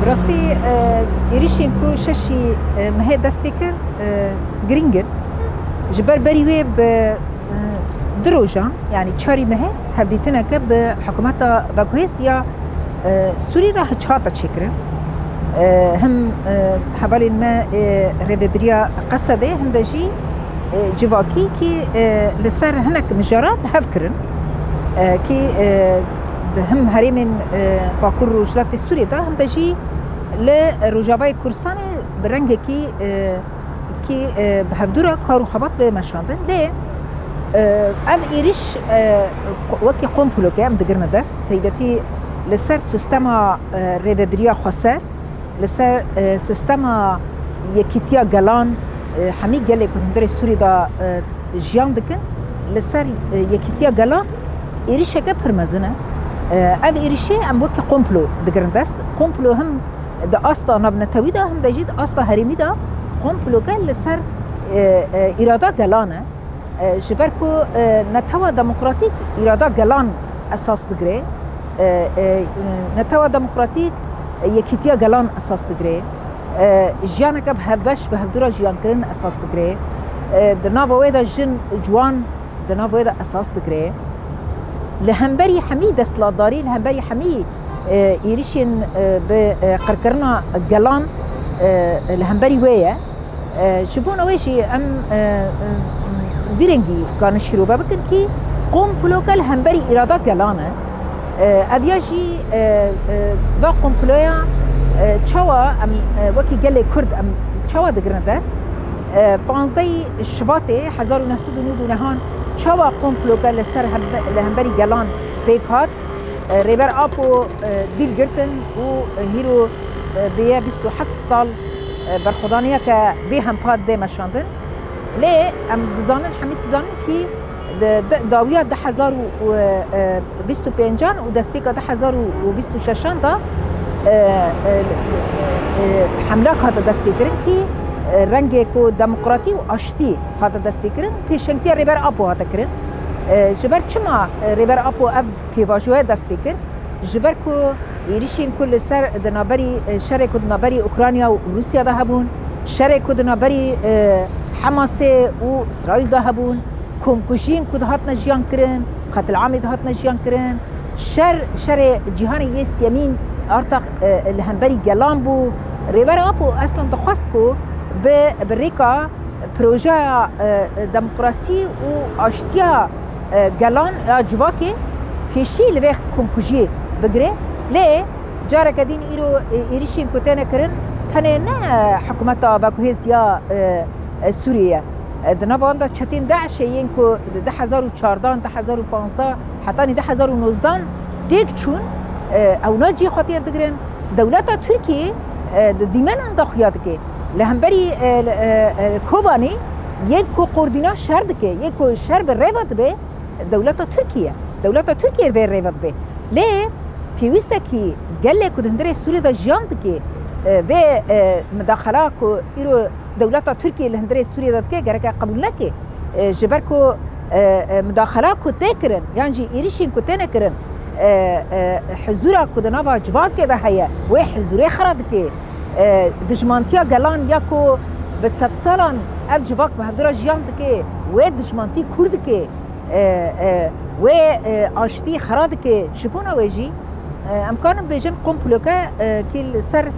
براستی ایریشین کو ششی مه دست بکر گرینگن جبر بریوه به دروجان يعني تشاري مه هبديتنا كب حكومات باكويس يا سوري راح تشاطة شكرا هم حوالي ما ريبريا قصده هم دجي جواكي كي لسر هناك مجرات هفكرن كي هم هريمن باكور روجلات السوري ده هم دجي لروجاباي كورساني برنج كي بهفدورا كارو خبط بمشاندن ليه اف ايريش وكي قومبلو كام دقرنا دست تيدتي لسر سيستما ريبريا خسر لسر سيستما يكيتيا جالان حمي قال كنت ندري السوري دا جيان دكن لسر يكيتيا جالان ايريش هكا برمزنا اف ايريشي ام وكي قومبلو دقرنا دست قومبلو هم دا استا نبنا تويدا هم دا جيد استا هريمي دا قومبلو قال لسر ارادا جالانه جبركو نتوى ديمقراطيك إرادة جلان أساس دقري نتوى ديمقراطيك يكيتيا جلان أساس دقري جيانك بهبش بهدورا جيان كرن أساس دقري دنافو ويدا جن جوان دنافو ويدا أساس دقري لهمبري حمي دستلاداري لهمبري حمي يريشين بقرقرنا جلان لهمبري ويا شبونا ويشي أم فيرنجي كان الشروبة بكن كي قوم بلوكال همبري إرادة جلانة أبياجي با قوم بلويا تشاوا أم وكي قال كرد أم تشاوا دقرنا دست بانزدي شباطي حزارو نسود نود نهان تشاوا قوم بلوكال لسر لهمبري جلان بيكات ريبر أبو ديل جرتن و هيرو بيا 27 سال برخدانية كبيهم باد دي مشاندن ليه ام بزانن حميد بزانن كي داوية 1025 و دستيكا 1026 دا حملاك هذا دستيكرن كي رنگكو ديمقراطي و اشتي هذا دستيكرن في شنتي ريبر ابو هذا كرن جبر چما ريبر ابو اب بيواجوه دستيكر جبركو يريشين كل سر دنابري شرك دنابري اوكرانيا و روسيا دا هبون شرك دنابري حماسه و اسرائيل ده هبون كومكوشين كود هاتنا جيان كرن قتل عامد هاتنا جيان كرن شر جهاني يس يمين ارتق الهمبري جلان بو ريبر ابو اصلا دخواستكو بريكا بروجا ديمقراطي و اشتيا جلان جواكي كيشي لبيخ كومكوشي بقري ليه جارة كدين إيرو إيريشين كوتانا كرن تاني حكومة باكوهيزيا سوريا دنابا عندها تشتين داعش ينكو 2014 2015 حتى 2019 ديك تشون او ناجي خاطر دقرن دولتا تركيا ديمان عندها خياتك لهمبري كوباني يكو قردنا شردك يكو شرب الريفت به دولتا تركيا بالريفت به ليه في وستكي قال لك دندري سوريا دا جانتك في مداخلات إيرو دولتا تركيا اللي هندري سوريا دتكي جركا قبول لك جبركو مداخلات تكرن يعني إيريشين كتنا كرن حزورا كدنافا جواك كده هيا وحزوري خرادك دجمانتيا جلان ياكو بست سالان اف جواك بهدرا جيانتك ودجمانتي كردك و اشتي خرادك شبونا ويجي امكان بيجن قومبلوكا كي سر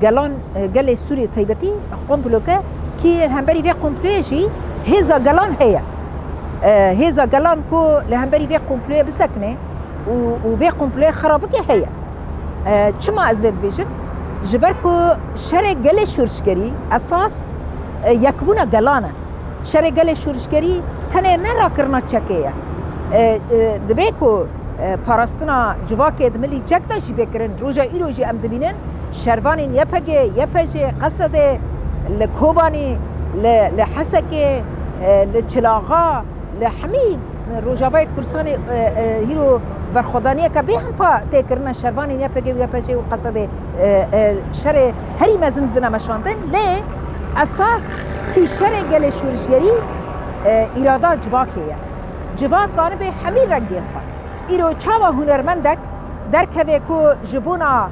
جلان جل سوري تايبتي قومبلوكا كي همبري في قومبلوجي هذا جلان هي هذا جلان كو لهمبري في قومبلو بسكنه وفي قومبلو خرابك هي شما ازداد بيجن جبركو شرق جل شورشكري اساس يكبونا جلانا شرق جل شورشكري تنه نرا كرنا تشكيه دبيكو پاراستنا جواکه دملی جگدا جی بکرن روزا ایرو جی ام دبینن شروانین یپجه قصده لکوبانی لحسکه لچلاغا لحمید روزاوای کورسان هیرو برخدانیه که به هم پا تکرنا شروانین یپجه و قصده شر هری مزندنا مشاندن لی اساس کی شر گل شورشگری اراده جواک کانه به همین رنگی خواهد ایرو چاوا هنرمندک در که کو جبونا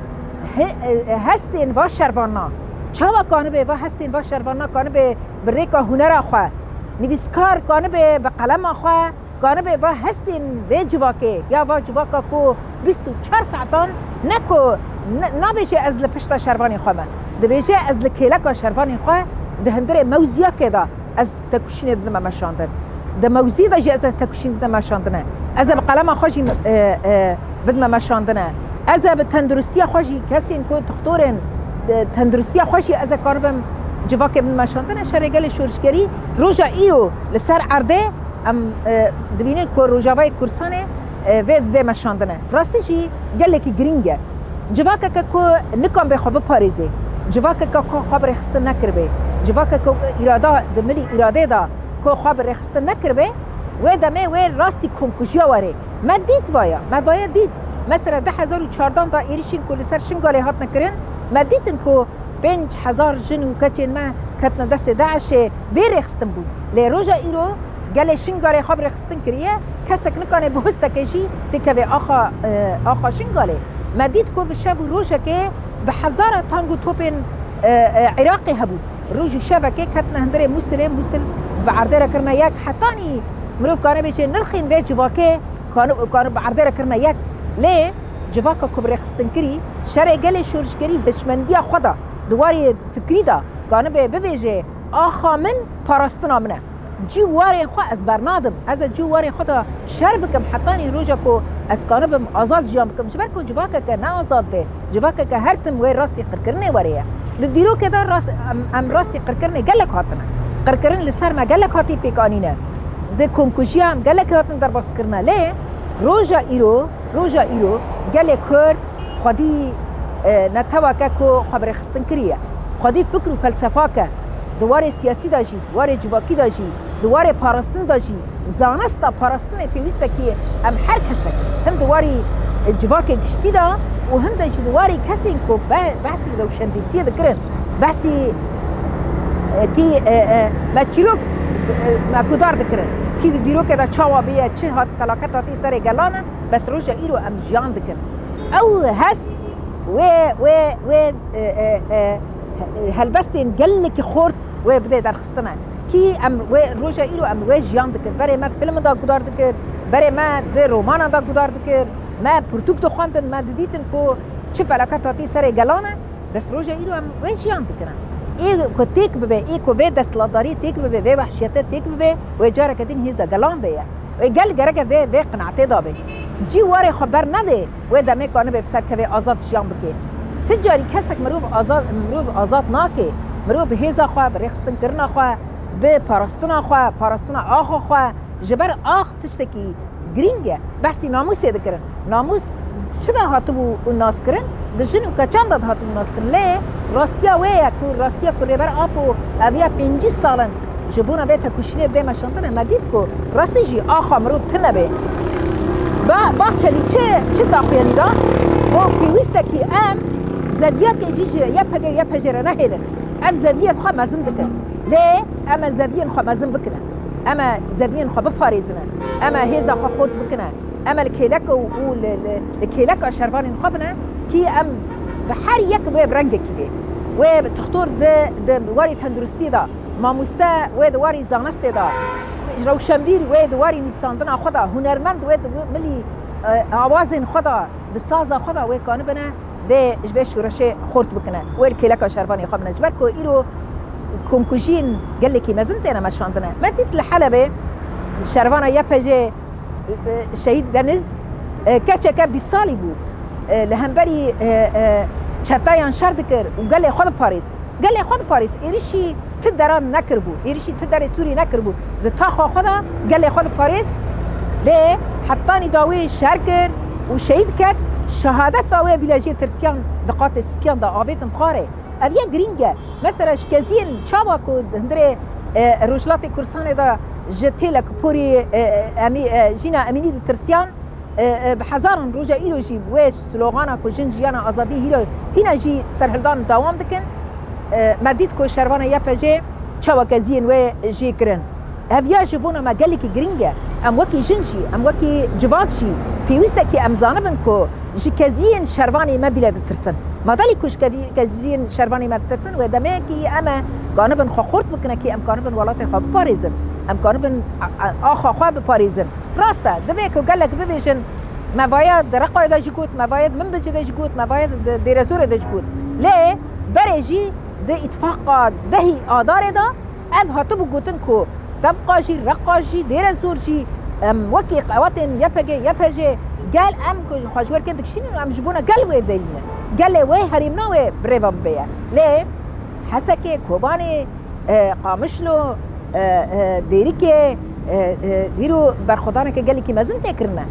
هستین و شروانا چاوا کانه به و هستین و شروانا کانه به بریکا هنر خو نویسکار کانه به قلم خو کانه به و هستین به جواکه یا و جواکا کو 24 ساعتان نکو نبیشه از لپشت شروانی خو من دبیشه از لکیلک شروانی خو ده هندره موزیا که دا از تکوشین دم مشاندن ده موزی دا جی از تکوشین دم مشاندنه از به قلم خوشی بدم مشاندنه از به تندرستی خوشی کسی این کو دکترن تندرستی خوشی از کاربم جواک بدم مشاندنه شرگل شورشگری روزا ایرو لسر عرده ام دبینن کو روزاوای کورسانه و ده مشاندنه راستی جی گله کی گرینگه جواک کو نکام به خوب پاریزه جواک کو خبر خسته نکربه جواک کو اراده د ملي اراده دا کو خبر خسته نکربه و دمه و راستی کنکوژیا وره ما دید وایا ما باید دید مثلا 2014 دا ایریشین کو لسر شنگاله هات نکرن ما دیدن کو 5000 جن و کچن ما کتن دست داعش بیر خستن بود لی روزا ایرو گله شنگاله خبر خستن کریه کسک نکانه بهست کشی تکوی آخا شنگاله ما دید کو بشب روزا که به هزار تانگو توپن عراقي هبود روج شبكه كتنا هندري مسلم بعردره كرنا ياك حتاني مروف كانوا بيجي نرخين بيت جواكي كانوا بعردره كرنا ياك ليه جواكا كبري خستنكري شرع قلي شورشكري دشمنديا خدا دواري فكري دا كانوا بيجي آخا من پاراستنا منه جي واري خو از برنادم از جي واري خدا شربكم حتاني روجاكو از كانوا بم آزاد جام بكم جبركو جواكا كنا آزاد به جواكا كهرتم وين راستي قركرني وريه ديرو كده راس ام راستي قركرني قالك هاتنا قركرن لسر ما قالك هاتي بيكانينا ده كونكوجيام قالك هاتنا در بس كرنا ليه روجا ايرو قالك كر خدي نتواكا كو خبر خستن كريه خدي فكر وفلسفاكا دوار سياسي داجي دوار جواكي داجي دوار پاراستن داجي زانستا پاراستن پيوستا كي ام هر كسك هم دواري جواكي گشتي دا وهم دا جدواري كسين كو بحثي لو شنديتي ذكرن بحثي كي ما تشيلوك ما قدار ذكرن كي ديرو كده تشاوا بيا تشي هات تلاكات هاتي سري قلانا بس روجا ايرو ام جان ذكرن او هست و هلبستين قلك خورت وبدا در خستنا كي ام روجا ايرو ام و جان ذكرن بري ما فيلم دا قدار ذكر بري ما دي رومان دا قدار ذكر ما پرتوک تو خواندن ما دیدن کو چه فلکات هاتی سر گلانه بس روزا ایرو هم ویجیان دکرن ای کو تیک ببه ای کو وی دستلاداری تیک ببه وی وحشیت تیک ببه و جاره کدین هیزا گلان بیا و گل گرگه وی قناعته دابه جی واره خبر نده و دمه کانه به بسر که آزاد جان بکه تجاری کسک مروب آزاد ناکه مروب هیزا خواه برخستن کرنا خواه به پاراستنا آخا خواه جبر آخ تشتکی گرینگه بحثی ناموس دکرن ناموس چرا هاتو ناس کرن دجنو کچان داد هاتو ناس کرن لی راستیا کو ریبر آپو اویا 5 سالن جبونا به تکوشینه ده مشانتنه مدید کو راستی جی آخا مرود تنبه با چلی چه داخلی دا و پیوسته کی ام زدیا که جیجه یا پجره نهیلن ام زدیا بخوا مزن دکن لی اما زدیا خوا مزن بکنن اما زبين خو بپاريزنا اما هيزا خو خود بكنا اما الكيلك الكيلك اشرفان خبنا كي ام بحر يك برنج كي و تختار د واري تندرستي دا ما مستا و دواري زانستي دا روشنبير و دواري نفساندنا خدا هنرمند و ملي اوازن خدا بسازا خدا و كان بنا به جبش ورشه خورت بكنا و الكيلك اشرفان خبنا جبركو ايرو كونكوجين قال لك مازلت انا ما شاندنا ما تيت الحلبه الشرفانه يبهجي شهيد دنز كاتشكا بيصالي بو لهمبري چتايان شردكر وقال لي خذ باريس ايرشي تدران نكربو ايرشي تدري سوري نكربو ده تاخو خدا قال لي خذ باريس ليه حطاني داوي شركر وشهيد كات شهادات داوي بلاجي ترسيان دقات السيان دا ابيت مقاري اویا گرینگه مثلا شکازین چاوا کو هندره روشلات کورسان دا جتلک پوری جینا امینی ترسیان بحزارن روجا ایرو جی و سلوغانا کو جنجیانا آزادی هینا جی سرهلدان دوام دکن مدید کو شروانا یپجه چاوا کزین و جی کرن اویا جبونا ما گلی کی گرینگه ام وکی جنجی ام وکی جواکشی پیوسته کی ام زانبن کو جی کزین شروانی ما بلاد ترسن ما دالي كوش كزين شرباني ما ترسن ودمه كي اما قانبن خورت بكنا كي ام قانبن ولات خاب باريزن ام قانبن اخا خاب باريزن راستا دبيك وقال لك ببيجن ما باید رقای دا جگوت ما باید من بجی دا جگوت ما باید دیرزور دا جگوت لی برجی ده اتفاق دهی آدار دا اف هاتبو گوتن کو تبقى جي رقا جي دیرزور جی وکی قواتن یپجی قال ام كو خشور كنت شنو ام جبونا قال وي دينا قال وي هريمنا وي بريبم بيا ليه حسكي كوباني قامشلو ديريكي ديرو برخدانه که قال كي مازن تكرنا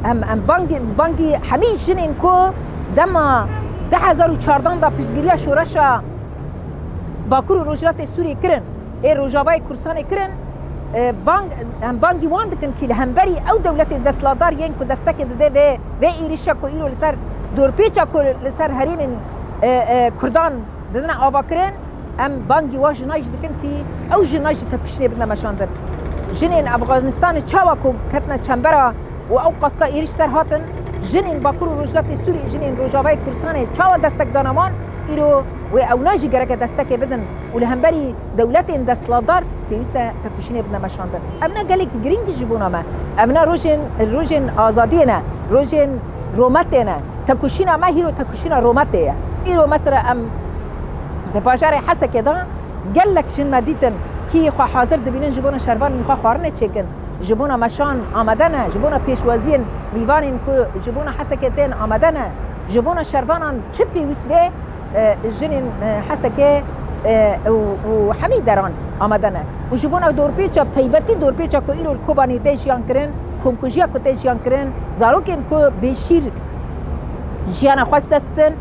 ام بانگی همین جنین کو دما 2014 دا پیشگیری شورش باکور روجات سوری کرن ای روجاوای کورسان کرن بانگی وان دکن که همبری او دولت دستلادار ین کو دستک ده و ایریشا کو ایرو لسر دورپیچا کو لسر هریم کردان ددن آوا کرن ام بانگی وا جناج دکن که او جناج تپشنی بدنا مشاندر جنین افغانستان چاوا کو کتنا چنبرا و او قسقا ایریش سر هاتن جنین باکور روجات سوری جنین روجاوای کورسان چاوا دستک دانمان ایرو و اوناجی گرک دستک بدن و لهمبری دولت دستلادار پیوسته تکوشینه بدن مشاندن امنا گلیک گرینگ جبونا ما امنا روژن آزادینه روژن رومتینه تکوشینه ما هیرو تکوشینه رومتیه ایرو مثلا ام دپاجار حسکه دا گلک جن مدیتن کی خو حاضر دبینن جبونا شربان میخوا خوارنه چکن جبونا مشان آمدنه جبونا پیشوازین میوانین کو جبونا حسکتین آمدنه جبونا شربانان چه پیوست به جنین حسکه و حمی دران آمدنه و جبونا دورپیچا تایبتی دورپیچا کو ایرو کوبانی دیجیان کرن کمکوژیا کو دیجیان کرن زاروکین کو بیشیر جیانا خواست دستن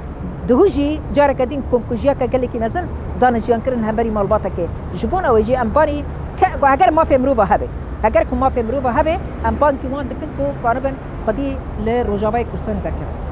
دهوجی جاره کدین کمکوژیا که گلی کی نزن دان جیان کرن همبری مالباتا که جبونا وجی امبانی که اگر ما فهم رو با هبه اگر که ما فهم رو با هبه امبان کی وان دکن کو قانبن خودی ل روجاوای کورسان دکن